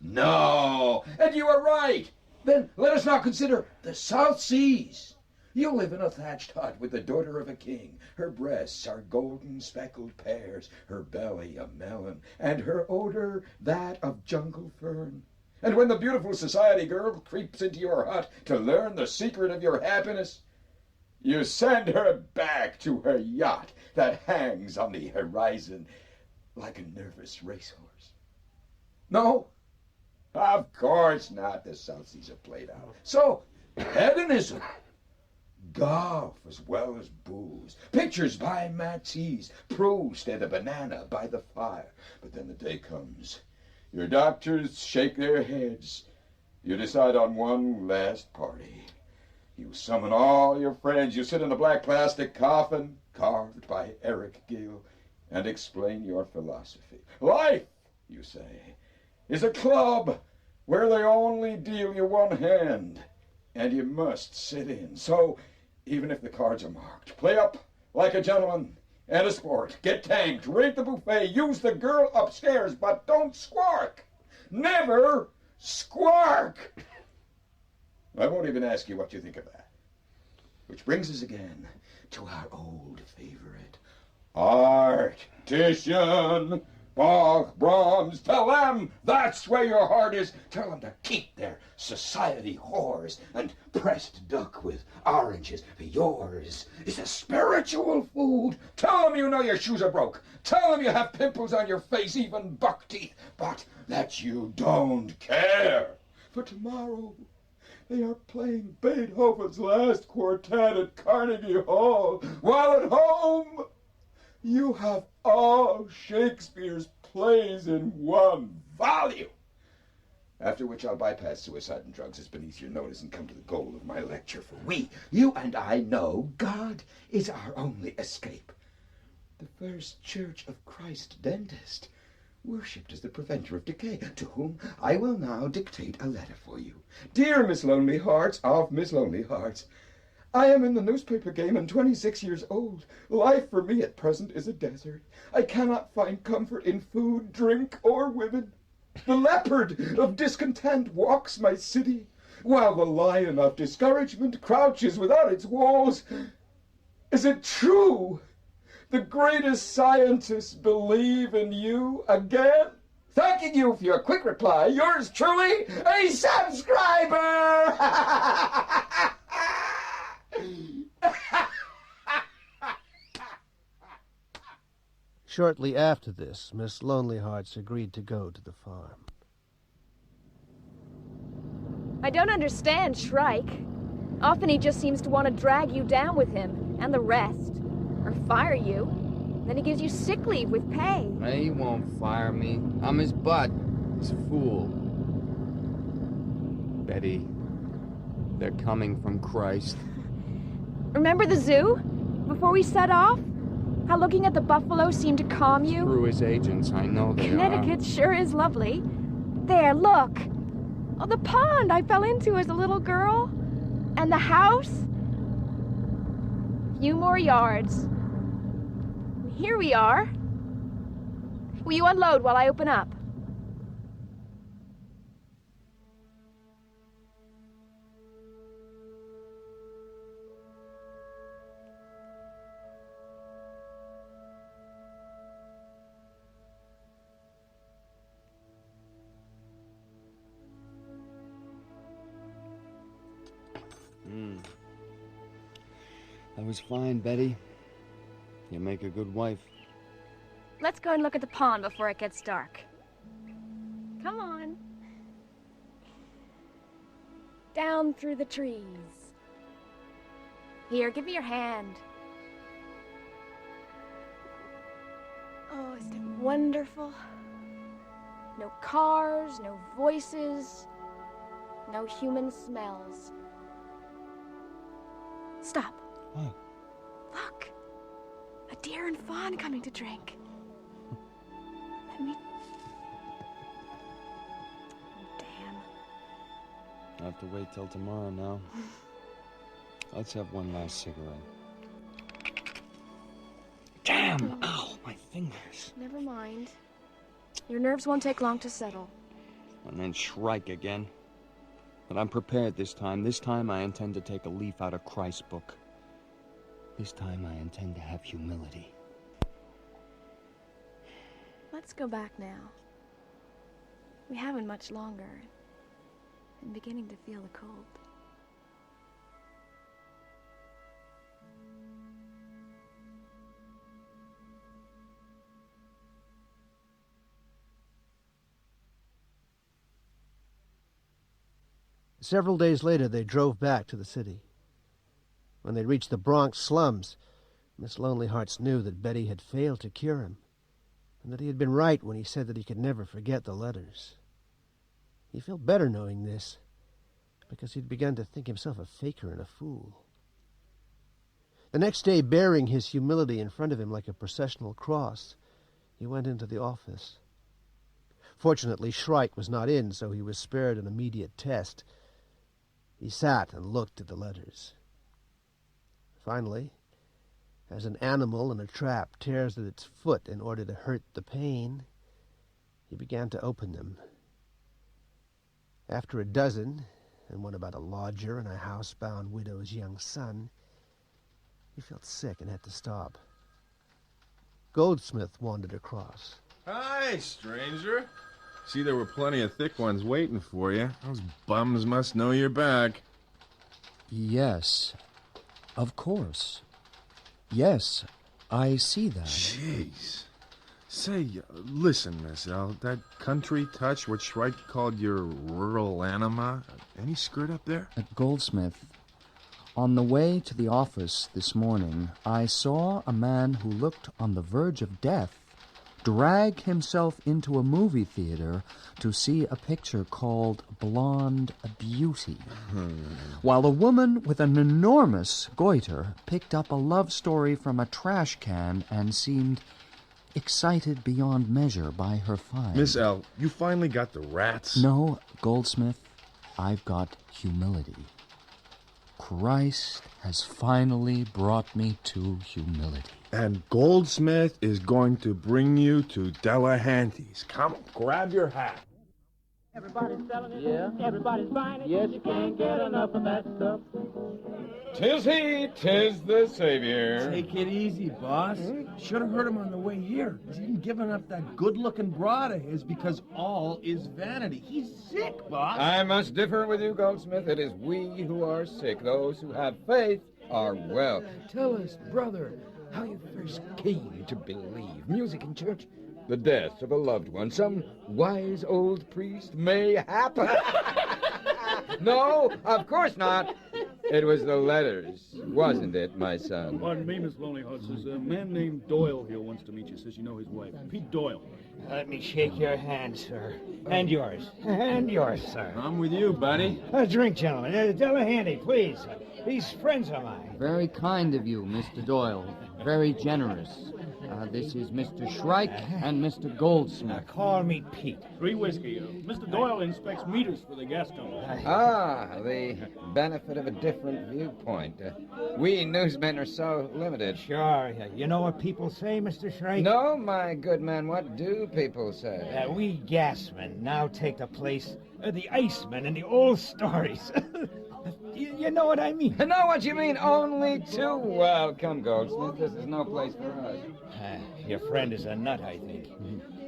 No! And you are right! Then let us now consider the South Seas. You live in a thatched hut with the daughter of a king. Her breasts are golden speckled pears, her belly a melon, and her odor that of jungle fern. And when the beautiful society girl creeps into your hut to learn the secret of your happiness, you send her back to her yacht that hangs on the horizon like a nervous racehorse. No, of course not. The South Seas are played out. So, hedonism, golf as well as booze, pictures by Matisse, Proust and a banana by the fire. But then the day comes. Your doctors shake their heads. You decide on one last party. You summon all your friends. You sit in a black plastic coffin carved by Eric Gill and explain your philosophy. Life, you say, is a club where they only deal you one hand, and you must sit in. So, even if the cards are marked, play up like a gentleman And a sport. Get tanked, raid the buffet, use the girl upstairs, but don't squark. Never squark. I won't even ask you what you think of that. Which brings us again to our old favorite. Artician. Bach, Brahms, tell them that's where your heart is. Tell them to keep their society whores and pressed duck with oranges. Yours is a spiritual food. Tell them you know your shoes are broke. Tell them you have pimples on your face, even buck teeth, but that you don't care. For tomorrow they are playing Beethoven's last quartet at Carnegie Hall, while at home you have all Shakespeare's plays in one volume. After which I'll bypass suicide and drugs as beneath your notice and come to the goal of my lecture. For we, you and I, know God is our only escape. The first Church of Christ Dentist, worshipped as the preventer of decay, to whom I will now dictate a letter for you. Dear Miss Lonelyhearts of Miss Lonelyhearts, I am in the newspaper game and 26 years old. Life for me at present is a desert. I cannot find comfort in food, drink, or women. The leopard of discontent walks my city, while the lion of discouragement crouches without its walls. Is it true the greatest scientists believe in you again? Thanking you for your quick reply, yours truly, a subscriber! Shortly after this, Miss Lonelyhearts agreed to go to the farm. I don't understand Shrike. Often he just seems to want to drag you down with him, and the rest. Or fire you. Then he gives you sick leave with pay. He won't fire me. I'm his butt. He's a fool. Betty, they're coming from Christ. Remember the zoo? Before we set off? How looking at the buffalo seemed to calm you? Through his agents, I know they Connecticut sure is lovely. There, look. Oh, the pond I fell into as a little girl. And the house. A few more yards. Here we are. Will you unload while I open up? That was fine, Betty. You make a good wife. Let's go and look at the pond before it gets dark. Come on. Down through the trees. Here, give me your hand. Oh, isn't it wonderful? No cars, no voices, no human smells. Stop. What? Look. A deer and fawn coming to drink. Let me... Oh, damn. I'll have to wait till tomorrow now. Let's have one last cigarette. Damn! Ow, my fingers. Never mind. Your nerves won't take long to settle. And then Shrike again. But I'm prepared this time. This time I intend to take a leaf out of Christ's book. This time I intend to have humility. Let's go back now. We haven't much longer. I'm beginning to feel the cold. Several days later, they drove back to the city. When they reached the Bronx slums, Miss Lonelyhearts knew that Betty had failed to cure him, and that he had been right when he said that he could never forget the letters. He felt better knowing this, because he'd begun to think himself a faker and a fool. The next day, bearing his humility in front of him like a processional cross, he went into the office. Fortunately, Shrike was not in, so he was spared an immediate test. He sat and looked at the letters. Finally, As an animal in a trap tears at its foot in order to hurt the pain, he began to open them. After a dozen, and one about a lodger and a housebound widow's young son, he felt sick and had to stop. Goldsmith wandered across. Hi, stranger. See, there were plenty of thick ones waiting for you. Those bums must know you're back. Yes, of course. Yes, I see that. Jeez. Say, listen, Miss L, that country touch, what Shrike called your rural anima, any skirt up there? At Goldsmith, on the way to the office this morning, I saw a man who looked on the verge of death drag himself into a movie theater to see a picture called Blonde Beauty, while a woman with an enormous goiter picked up a love story from a trash can and seemed excited beyond measure by her find. Miss L, you finally got the rats? No, Goldsmith, I've got humility. Christ has finally brought me to humility. And Goldsmith is going to bring you to Delahanty's. Come, grab your hat. Everybody's selling it. Yeah. Everybody's buying it. Yes. You can't get enough of that stuff. 'Tis he, 'tis the Savior. Take it easy, boss. Should have heard him on the way here. He's even giving up that good-looking broad of his because all is vanity. He's sick, boss. I must differ with you, Goldsmith. It is we who are sick. Those who have faith are well. Tell us, brother, how you first came to believe. Music in church? The death of a loved one. Some wise old priest, mayhap? No, of course not. It was the letters, wasn't it, my son? Pardon me, Miss Lonelyhearts. There's a man named Doyle here wants to meet you. Says you know his wife. Pete Doyle. Let me shake your hand, sir. And yours. And yours, sir. I'm with you, buddy. A drink, gentlemen. Delahanty, please. These friends of mine. Very kind of you, Mr. Doyle. Very generous. This is Mr. Shrike and Mr. Goldsmith. Call me Pete. 3 whiskey. Mr. Doyle inspects meters for the gas company. Ah, the benefit of a different viewpoint. We newsmen are so limited. Sure. You know what people say, Mr. Shrike? No, my good man, what do people say? We gasmen now take the place of the icemen in the old stories. You know what I mean? I know what you mean, only too well. Come, Goldsmith, this is no place for us. Your friend is a nut, I think.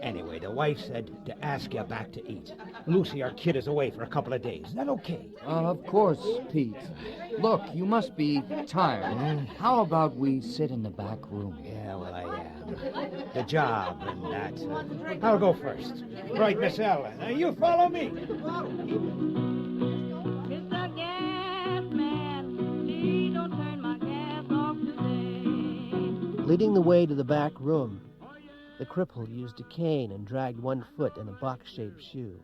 Anyway, the wife said to ask you back to eat. Lucy, our kid, is away for a couple of days. Is that okay? Of course, Pete. Look, you must be tired. How about we sit in the back room? Yeah, well, I am. The job and that. I'll go first. Right, Miss Ellen. Now, you follow me. Mr. Gas Man, please don't turn my gas off today. Leading the way to the back room, the cripple used a cane and dragged one foot in a box-shaped shoe.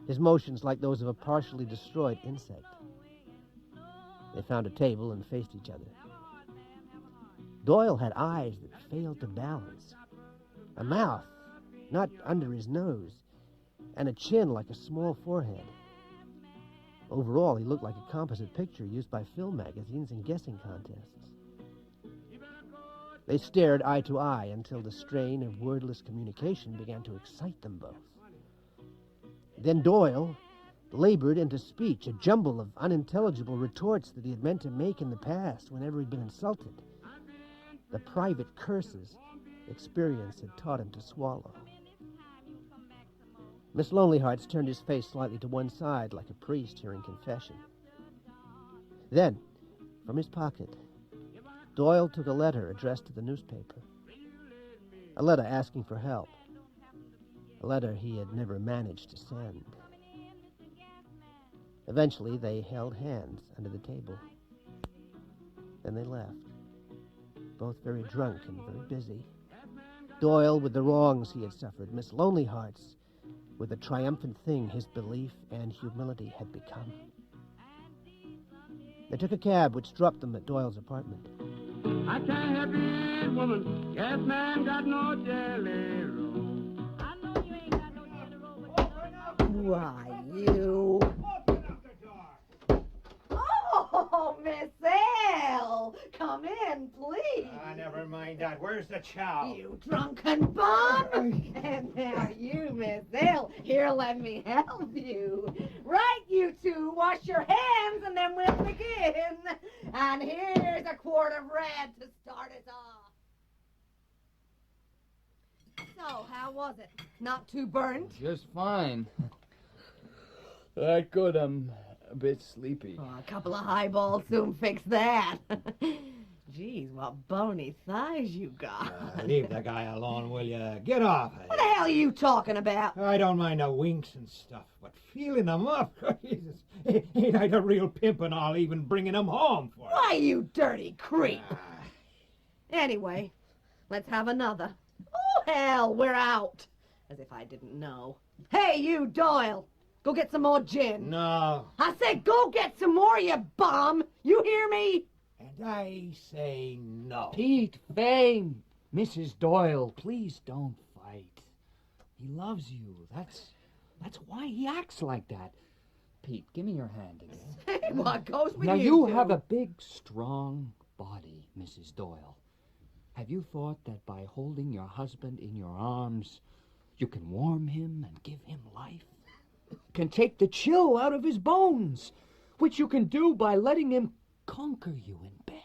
His motions like those of a partially destroyed insect. They found a table and faced each other. Doyle had eyes that failed to balance, a mouth not under his nose, and a chin like a small forehead. Overall, he looked like a composite picture used by film magazines and guessing contests. They stared eye to eye until the strain of wordless communication began to excite them both. Then Doyle labored into speech, a jumble of unintelligible retorts that he had meant to make in the past whenever he'd been insulted. The private curses experience had taught him to swallow. Miss Lonelyhearts turned his face slightly to one side like a priest hearing confession. Then, from his pocket, Doyle took a letter addressed to the newspaper. A letter asking for help. A letter he had never managed to send. Eventually, they held hands under the table. Then they left, both very drunk and very busy. Doyle with the wrongs he had suffered, Miss Lonelyhearts with the triumphant thing his belief and humility had become. They took a cab which dropped them at Doyle's apartment. I can't help it, woman. Gas man got no jelly roll. I know you ain't got no jelly roll, but Why, you... Oh, Miss L! come in, please. Never mind that. Where's the chow? You drunken bum! And now you, Miss L. Here, let me help you. Right, you two, wash your hands and then we'll begin. And here's a quart of red to start us off. So, how was it? Not too burnt? Just fine. That good, I'm a bit sleepy. Oh, a couple of highballs soon fix that. Geez, what bony thighs you got. Leave the guy alone, will you? Get off. What the hell are you talking about? I don't mind the winks and stuff, but feeling them up, Jesus, ain't I the real pimp and all, even bringing them home for Why, you dirty creep. Anyway, let's have another. Oh, hell, we're out. As if I didn't know. Hey, you, Doyle. Go get some more gin. No. I said go get some more, you bum. You hear me? And I say no. Pete, Fame, Mrs. Doyle, please don't fight. He loves you. That's why he acts like that. Pete, give me your hand again. Hey, what goes with now you you two? have a big, strong body, Mrs. Doyle. Have you thought that by holding your husband in your arms, you can warm him and give him life? Can take the chill out of his bones, which you can do by letting him conquer you in bed.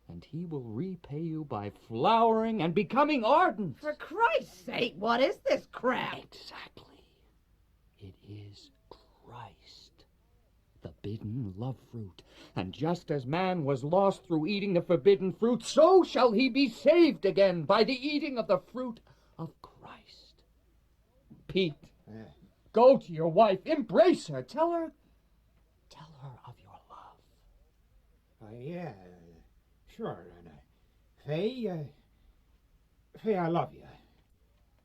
And he will repay you by flowering and becoming ardent. For Christ's sake, what is this crap? Exactly. It is Christ, the bidden love fruit. And just as man was lost through eating the forbidden fruit, so shall he be saved again by the eating of the fruit of Christ. Pete, go to your wife, embrace her, tell her of your love. Yeah, sure. Faye, I love you.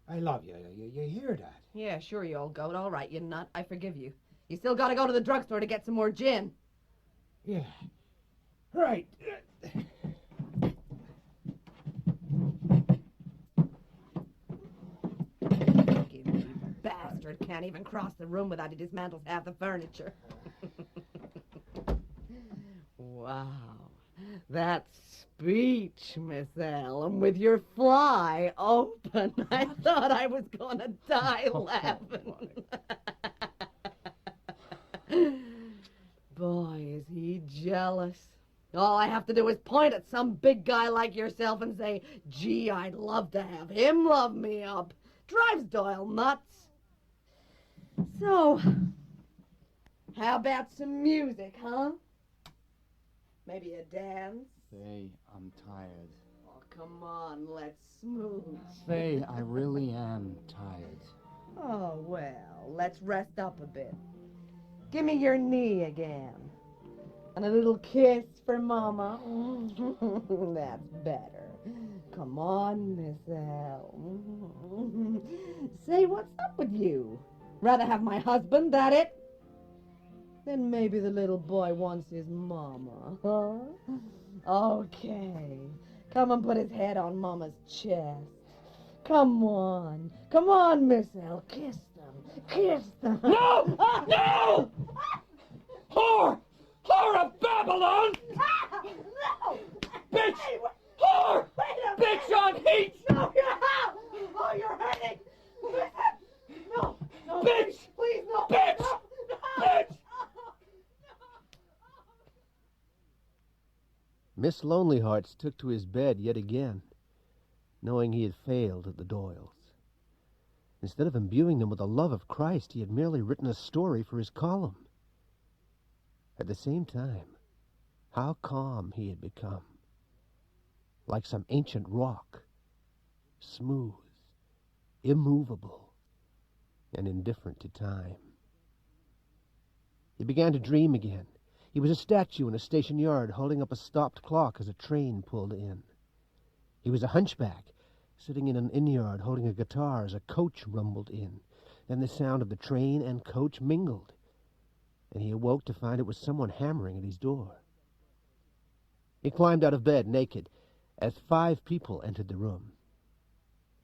I love you. You hear that? Yeah, sure, you old goat. All right, you nut. I forgive you. You still gotta go to the drugstore to get some more gin. Yeah. Right. Bastard can't even cross the room without he dismantles half the furniture. Wow. That speech, Miss Ellen, with your fly open. I thought I was gonna die laughing. Boy, is he jealous. All I have to do is point at some big guy like yourself and say, gee, I'd love to have him love me up. Drives Doyle nuts. So, how about some music, huh? Maybe a dance? Faye, I'm tired. Oh, come on, let's smooth. Faye, I really am tired. Oh, well, let's rest up a bit. Give me your knee again. And a little kiss for Mama. That's better. Come on, Miss L. Say, what's up with you? Rather have my husband, that it? Then maybe the little boy wants his mama, huh? Okay. Come and put his head on Mama's chest. Come on, Miss L. Kiss them. Kiss them. No! No! Whore! Whore of Babylon! No! Bitch! Whore! Bitch on heat! No, you're out! Oh, you're hurting! No, bitch! Please, no! Bitch! No, Bitch! Miss Lonelyhearts took to his bed yet again, knowing he had failed at the Doyles. Instead of imbuing them with the love of Christ, he had merely written a story for his column. At the same time, how calm he had become. Like some ancient rock, smooth, immovable, and indifferent to time. He began to dream again. He was a statue in a station yard holding up a stopped clock as a train pulled in. He was a hunchback sitting in an inn yard holding a guitar as a coach rumbled in. Then the sound of the train and coach mingled, and he awoke to find it was someone hammering at his door. He climbed out of bed naked as 5 people entered the room,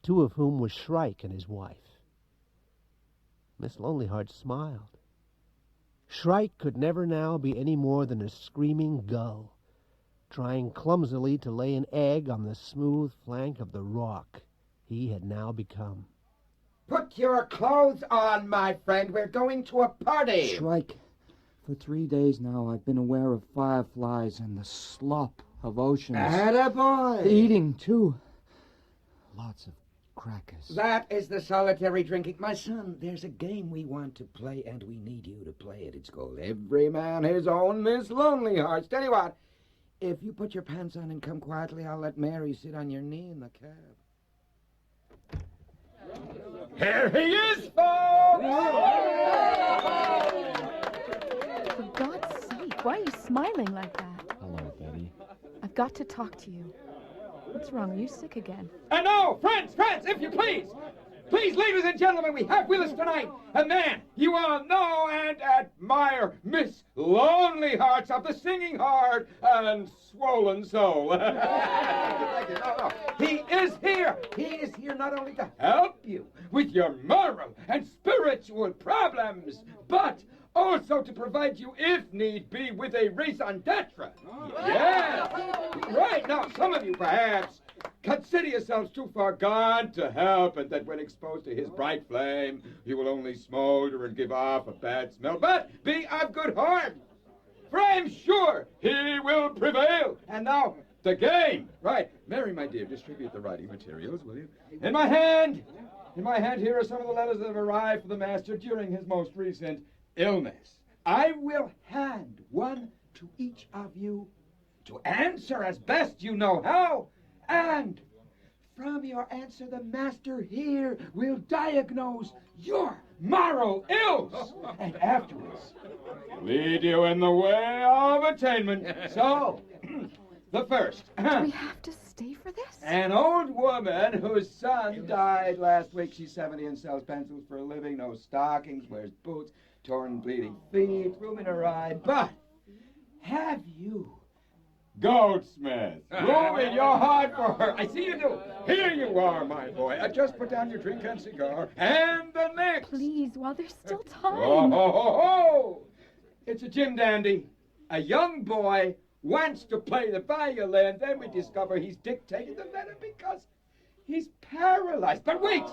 2 of whom were Shrike and his wife. Miss Lonelyhearts smiled. Shrike could never now be any more than a screaming gull, trying clumsily to lay an egg on the smooth flank of the rock he had now become. Put your clothes on, my friend. We're going to a party. Shrike, for 3 days now I've been aware of fireflies and the slop of oceans. Attaboy! Eating, too. Lots of crackers. That is the solitary drinking. My son, there's a game we want to play, and we need you to play it. It's called Every Man His Own Miss Lonelyhearts. Tell you what, if you put your pants on and come quietly, I'll let Mary sit on your knee in the cab. Here he is, folks! For God's sake, why are you smiling like that? Hello, Betty. I've got to talk to you. What's wrong? Are you sick again? And now, friends, if you please. Please, ladies and gentlemen, we have with us tonight a man you all know and admire, Miss Lonelyhearts of the singing heart and swollen soul. Thank you. No. He is here. He is here not only to help you with your moral and spiritual problems, but also to provide you, if need be, with a raison d'etre. Yes. Right. Now, some of you, perhaps, consider yourselves too far gone to help, and that when exposed to his bright flame, you will only smolder and give off a bad smell. But be of good heart, for I am sure he will prevail. And now, the game. Right. Mary, my dear, distribute the writing materials, will you? In my hand here are some of the letters that have arrived for the master during his most recent illness. I will hand one to each of you to answer as best you know how, and from your answer the master here will diagnose your moral ills, and afterwards lead you in the way of attainment. So, the first. Do we have to stay for this? An old woman whose son died last week. She's 70 and sells pencils for a living. No stockings, wears boots, torn, bleeding feet, room in her eye. But have you, Goldsmith, room in your heart for her? I see you do. Here you are, my boy. Just put down your drink and cigar. And the next. Please, while there's still time. Oh. It's a Jim Dandy. A young boy wants to play the violin. Then we discover he's dictating the letter because he's paralyzed. But wait!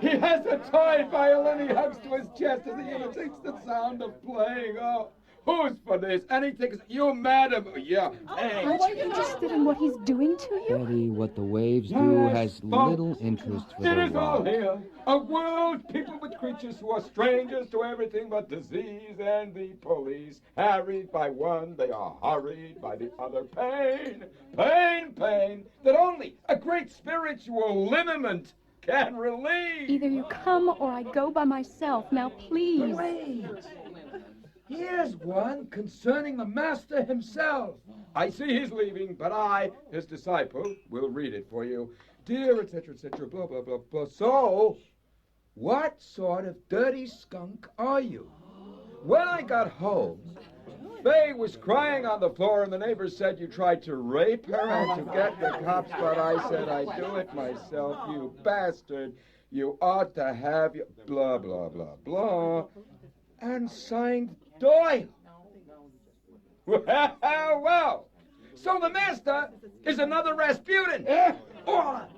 He has a toy violin he hugs to his chest as he imitates the sound of playing. Oh, who's for this? Anything? You, madam. Yeah. Hey. Aren't you interested in what he's doing to you? Betty, what the waves do has little interest for It the is all rock. here. A world peopled with creatures who are strangers to everything but disease and the police. Harried by one, they are hurried by the other. Pain, that only a great spiritual liniment can relieve. Either you come or I go by myself. Now, please. Wait. Here's one concerning the master himself. I see he's leaving, but I, his disciple, will read it for you. Dear, etc., blah, blah, blah, blah. So, what sort of dirty skunk are you? When I got home, Faye was crying on the floor, and the neighbors said you tried to rape her and to get the cops, but I said I'd do it myself, you bastard. You ought to have your blah, blah, blah, blah. And signed Doyle. Well, so the master is another Rasputin. Or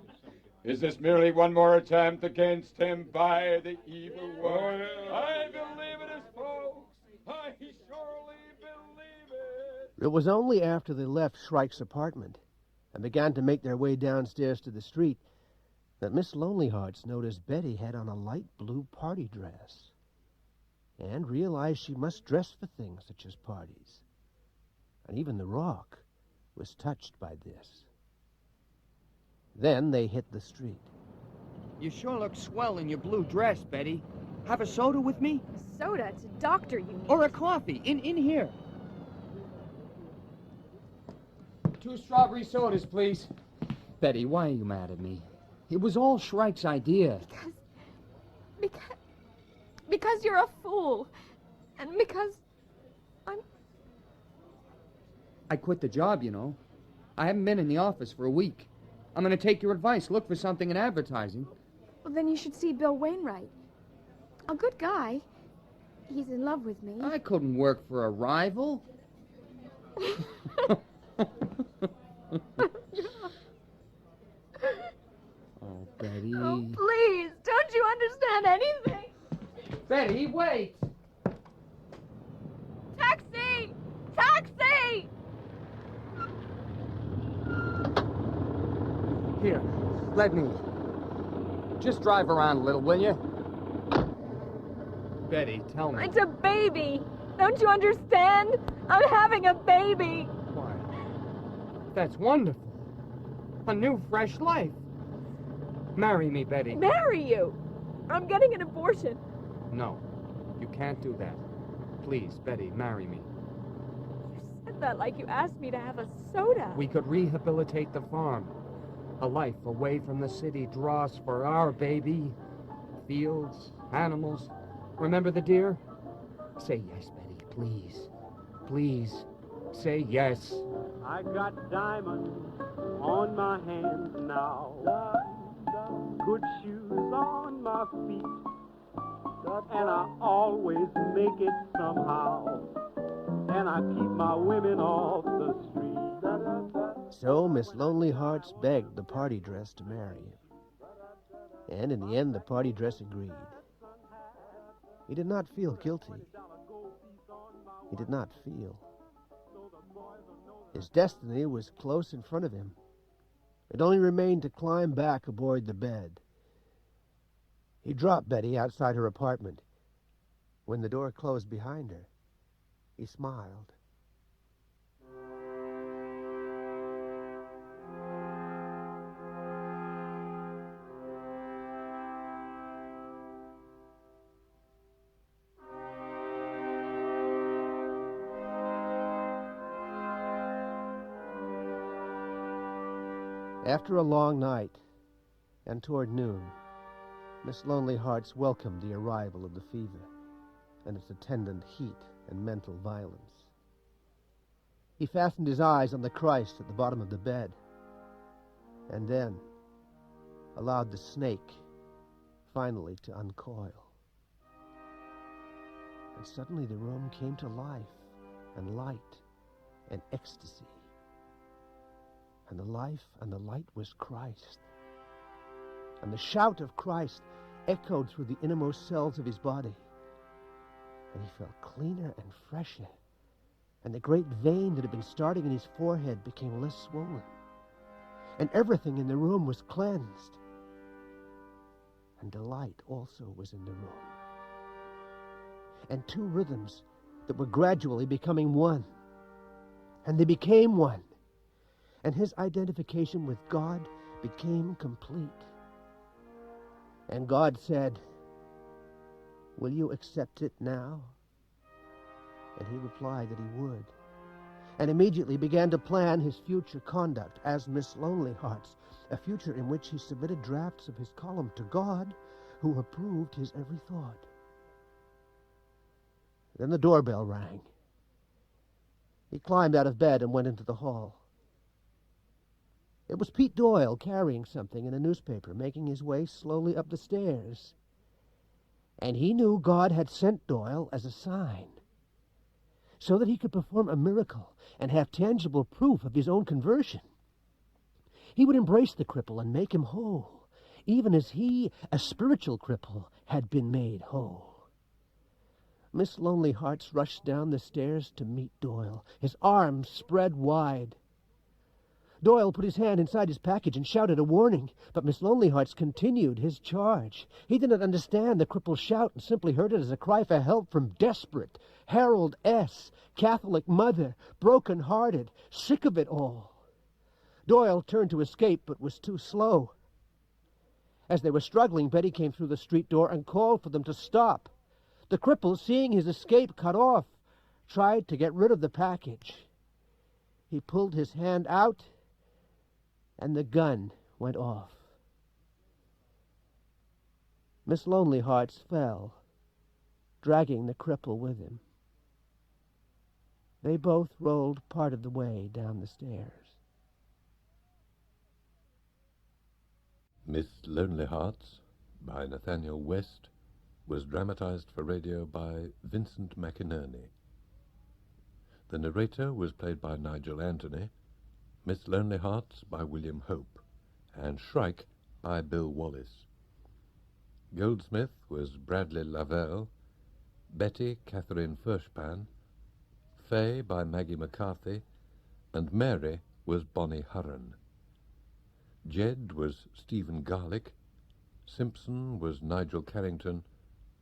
is this merely one more attempt against him by the evil one? I believe it is, folks. I surely believe it. It was only after they left Shrike's apartment and began to make their way downstairs to the street that Miss Lonelyhearts noticed Betty had on a light blue party dress and realized she must dress for things such as parties. And even the rock was touched by this. Then they hit the street. You sure look swell in your blue dress, Betty. Have a soda with me? A soda? It's a doctor you need. Or a coffee? In here. 2 strawberry sodas, please. Betty, why are you mad at me? It was all Shrike's idea. Because you're a fool. And because I quit the job, you know. I haven't been in the office for a week. I'm going to take your advice. Look for something in advertising. Well, then you should see Bill Wainwright. A good guy. He's in love with me. I couldn't work for a rival. Here, let me. Just drive around a little, will you? Betty, tell me. It's a baby. Don't you understand? I'm having a baby. Why? That's wonderful. A new, fresh life. Marry me, Betty. Marry you? I'm getting an abortion. No, you can't do that. Please, Betty, marry me. You said that like you asked me to have a soda. We could rehabilitate the farm. A life away from the city draws for our baby. Fields, animals. Remember the deer? Say yes, Betty, please. Please, say yes. I got diamonds on my hands now, good shoes on my feet, and I always make it somehow, and I keep my women off the street. So Miss Lonelyhearts begged the party dress to marry him. And in the end, the party dress agreed. He did not feel guilty. He did not feel. His destiny was close in front of him. It only remained to climb back aboard the bed. He dropped Betty outside her apartment. When the door closed behind her, he smiled. After a long night, and toward noon, Miss Lonelyhearts welcomed the arrival of the fever and its attendant heat and mental violence. He fastened his eyes on the Christ at the bottom of the bed, and then allowed the snake finally to uncoil. And suddenly the room came to life and light and ecstasy. And the life and the light was Christ. And the shout of Christ echoed through the innermost cells of his body. And he felt cleaner and fresher. And the great vein that had been starting in his forehead became less swollen. And everything in the room was cleansed. And delight also was in the room. And two rhythms that were gradually becoming one. And they became one. And his identification with God became complete. And God said, "Will you accept it now?" And he replied that he would, and immediately began to plan his future conduct as Miss Lonelyhearts, a future in which he submitted drafts of his column to God, who approved his every thought. Then the doorbell rang. He climbed out of bed and went into the hall. It was Pete Doyle carrying something in a newspaper, making his way slowly up the stairs. And he knew God had sent Doyle as a sign, so that he could perform a miracle and have tangible proof of his own conversion. He would embrace the cripple and make him whole, even as he, a spiritual cripple, had been made whole. Miss Lonelyhearts rushed down the stairs to meet Doyle, his arms spread wide. Doyle put his hand inside his package and shouted a warning, but Miss Lonelyhearts continued his charge. He did not understand the cripple's shout and simply heard it as a cry for help from desperate Harold S., Catholic mother, broken-hearted, sick of it all. Doyle turned to escape, but was too slow. As they were struggling, Betty came through the street door and called for them to stop. The cripple, seeing his escape cut off, tried to get rid of the package. He pulled his hand out, and the gun went off. Miss Lonelyhearts fell, dragging the cripple with him. They both rolled part of the way down the stairs. Miss Lonelyhearts, by Nathanael West, was dramatized for radio by Vincent McInerney. The narrator was played by Nigel Anthony, Miss Lonelyhearts by William Hope, and Shrike by Bill Wallis. Goldsmith was Bradley Lavelle, Betty Catherine Furshpan, Fay by Maggie McCarthy, and Mary was Bonnie Hurren. Jed was Stephen Garlick, Simpson was Nigel Carrington,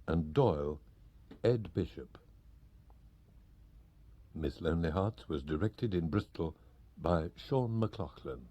and Doyle, Ed Bishop. Miss Lonelyhearts was directed in Bristol by Shaun MacLoughlin.